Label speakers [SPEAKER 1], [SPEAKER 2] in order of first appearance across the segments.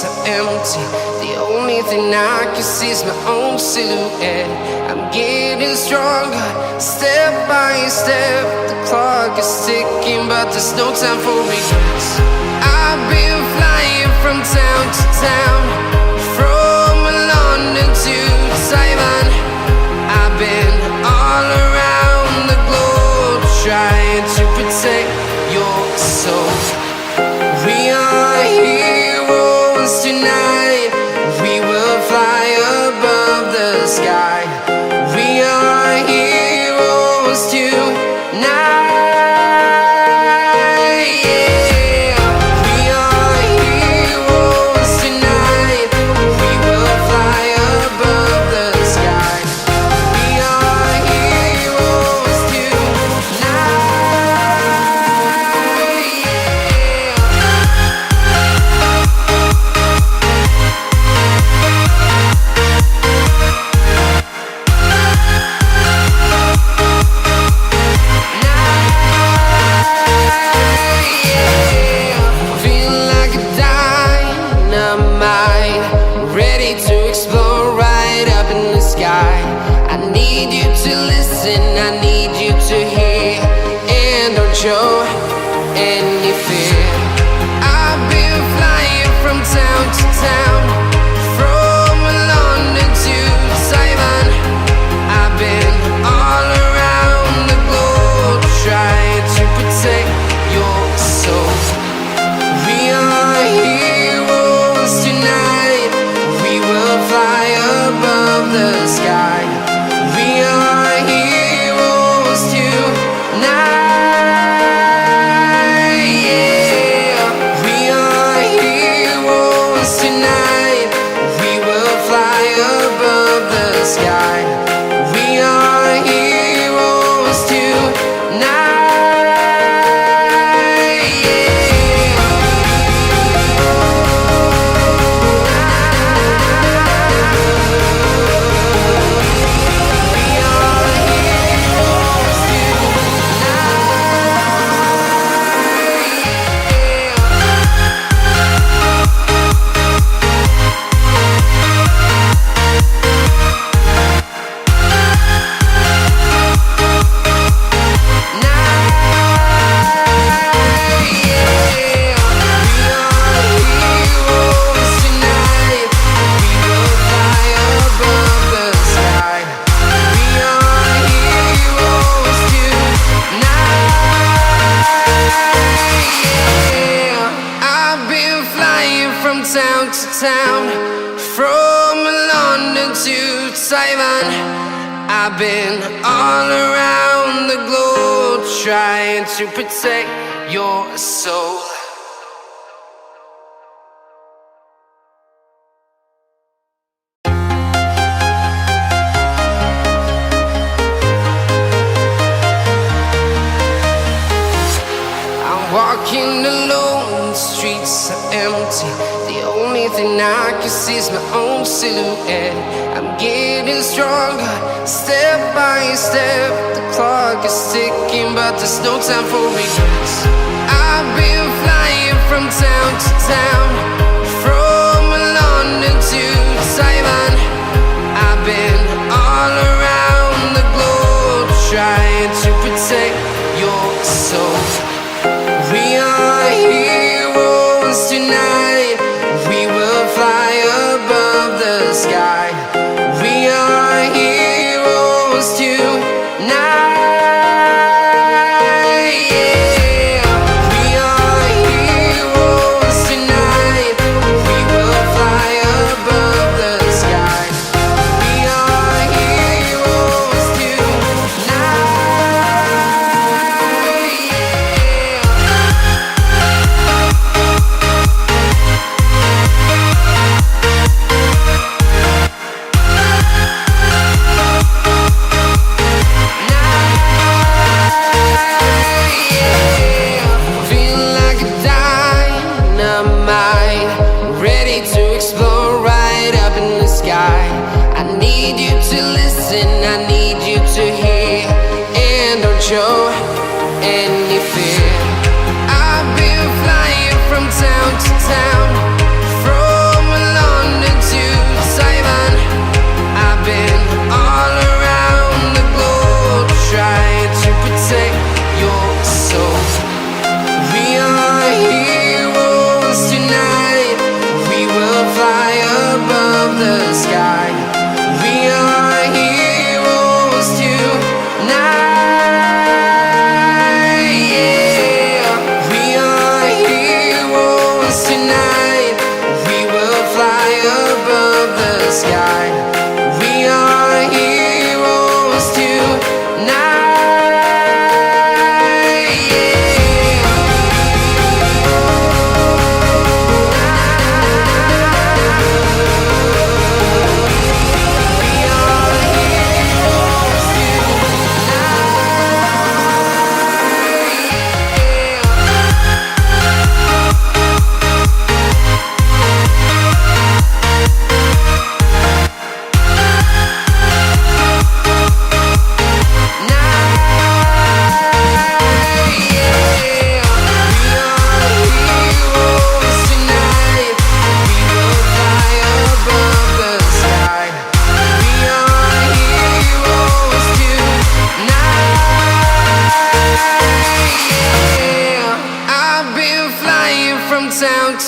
[SPEAKER 1] streets are empty. The only thing I can see is my own silhouette. I'm getting stronger, step by step. The clock is ticking, but there's no time for regrets. I've been flying from town to town, from London to Taiwan. I've been all around the globe, trying to protect your soul. We are heroes tonight. We will fly above the sky. We are heroes tonight. Yeah. We are heroes tonight. We will fly above the sky. We are heroes tonight. Feeling like a dynamite, ready to explode right up in the sky. I need you to listen, I need you to hear, and don't show any fear. I've been flying from town to town, from London to Taiwan. I've been all around the globe, trying to protect your soul. We are heroes tonight. We will fly above the sky. We are heroes tonight. Yeah. We are heroes tonight. We will fly above the sky. We are heroes tonight. I've been flying from town to town, from London to Taiwan. I've been all around the globe, trying to protect your soul. I'm walking alone, the streets are empty. The only thing I can see is my own silhouette. I'm getting stronger, step by step. The clock is ticking, but there's no time for regrets. I've been flying from town to town, from London to Taiwan. I've been all around the globe, trying to protect your soul. We are heroes tonight. We will fly above the sky. We are heroes tonight. Yeah. We are heroes tonight. We will fly above the sky. We are heroes tonight. Feeling like a dynamite, ready to explode right up in the sky. I need you to listen, I need you to hear, and don't show any fear. I've been flying from town to town, from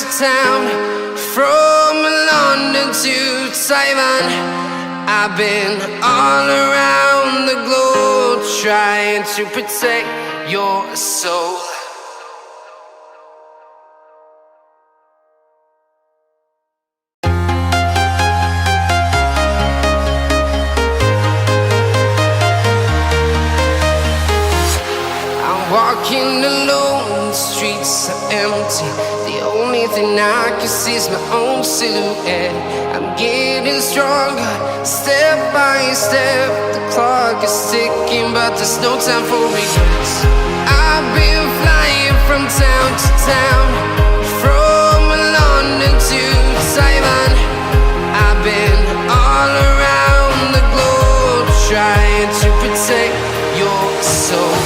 [SPEAKER 1] to town, from London to Taiwan. I've been all around the globe trying to protect your soul. Walking alone, the streets are empty. The only thing I can see is my own silhouette. I'm getting stronger, step by step. The clock is ticking, but there's no time for regrets. I've been flying from town to town, from London to Taiwan. I've been all around the globe trying to protect your soul.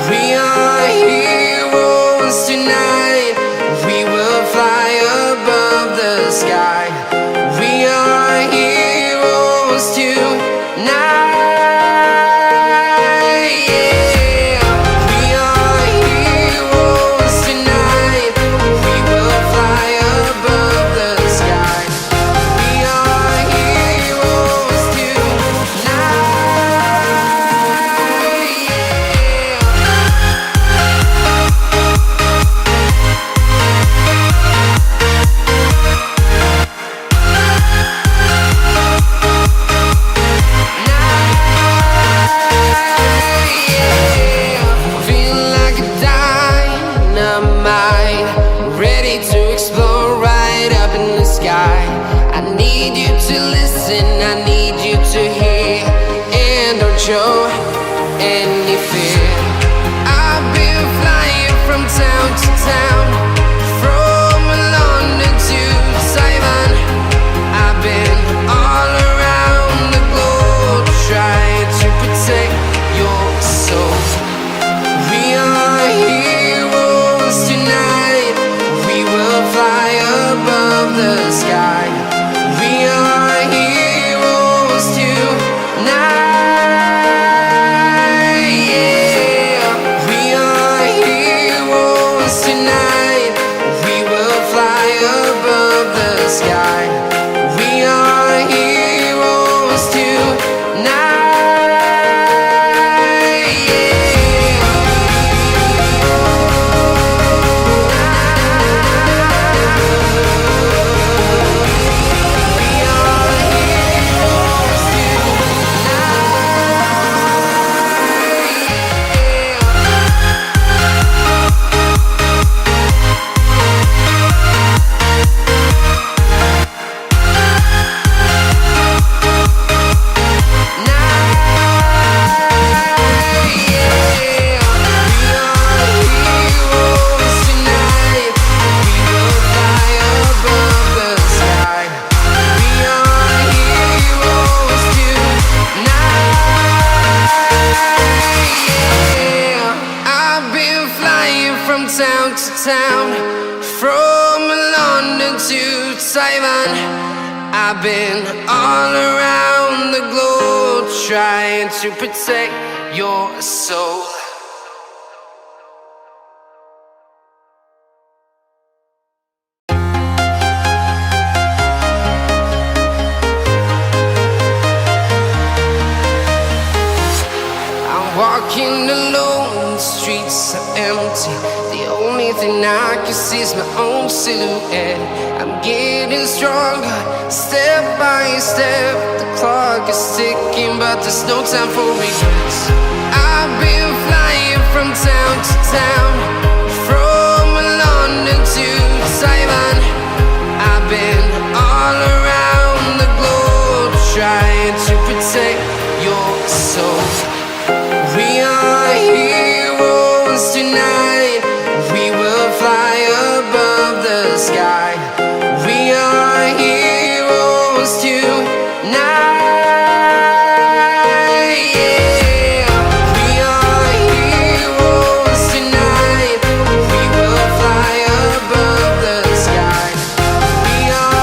[SPEAKER 1] We are heroes tonight. We will fly above the sky. We are heroes tonight. Yeah. We are heroes tonight. We will fly above the sky. We are heroes tonight. Show any fear. I've been flying from town to town, from London to Taiwan. I've been all around the globe trying to protect your soul. We are heroes tonight. We will fly above the sky. We are heroes tonight. I've been all around the globe trying to protect your soul. I'm walking alone, the streets are empty. The only thing I can see is my own silhouette. I'm getting stronger, step by step. The clock is ticking, but there's no time for regrets. I've been flying from town to town, from London to Taiwan. I've been all around the globe trying to protect your soul. We are heroes tonight. We will fly above the sky. We are heroes tonight. Yeah. We are heroes tonight. We will fly above the sky. We are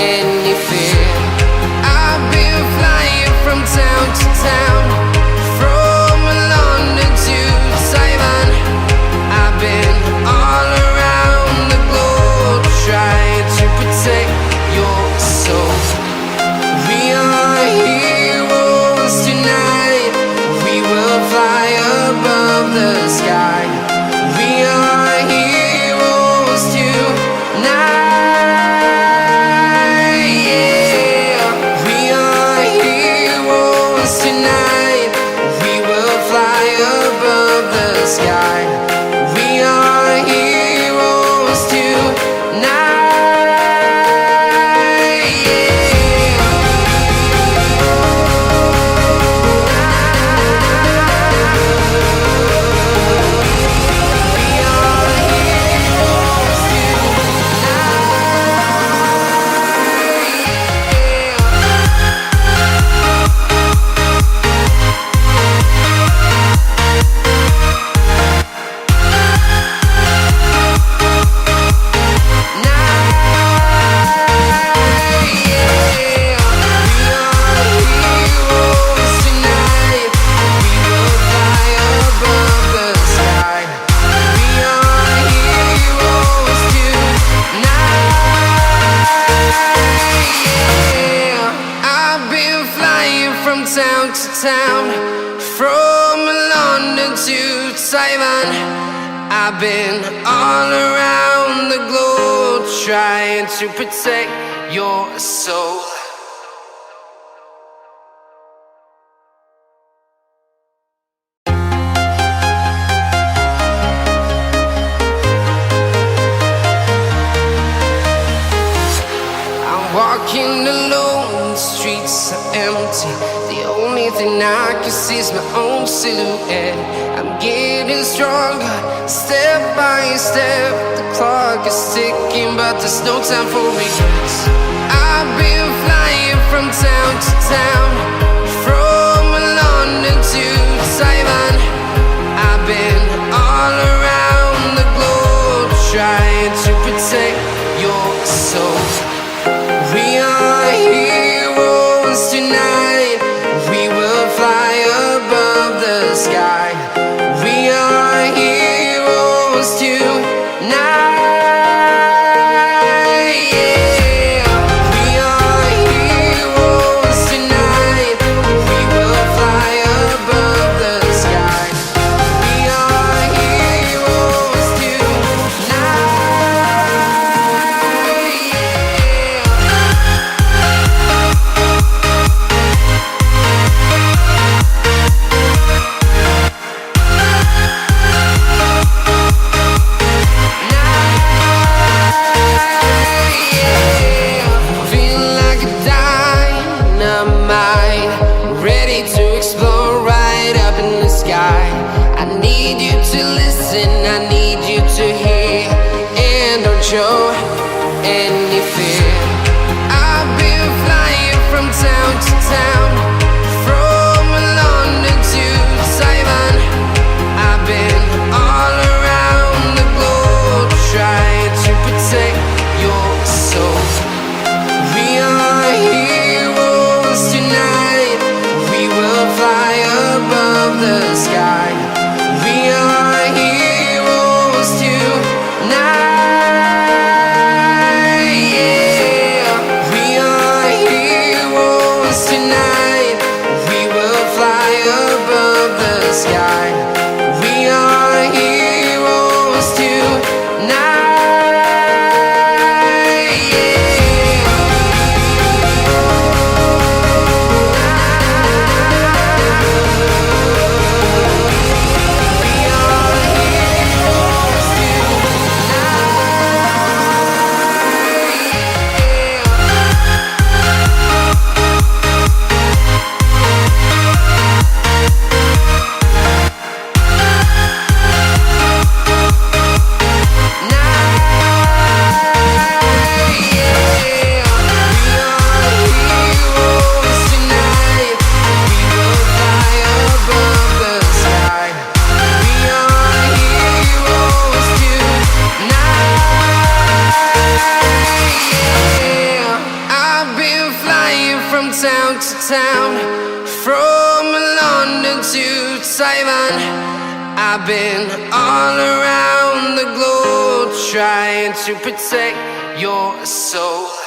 [SPEAKER 1] any fear. I've been flying from town to town, from London to Taiwan. I've been all around the globe trying to protect your soul. We are heroes tonight. We will fly above the sky. We are heroes tonight. Yeah. We are heroes tonight. We will fly above the sky. We are heroes tonight. Town to town, from London to Taiwan. I've been all around the globe trying to protect your soul. I'm walking alone, the streets are empty. The only thing I can see is my own silhouette. I'm getting stronger, step by step. The clock is ticking, but there's no time for regrets. I've been flying from town to town, from London to Taiwan. I've been all around the globe trying to protect your soul. We are heroes tonight. We will fly above the sky. We are heroes tonight. Yeah. We are heroes tonight. We will fly above the sky. We are heroes tonight. Show any fear. I've been flying from town to town, from London to Taiwan. I've been all around the globe trying to protect your soul. We are heroes tonight. We will fly above the sky. We are heroes tonight. Tonight town to town, from London to Taiwan. I've been all around the globe trying to protect your soul.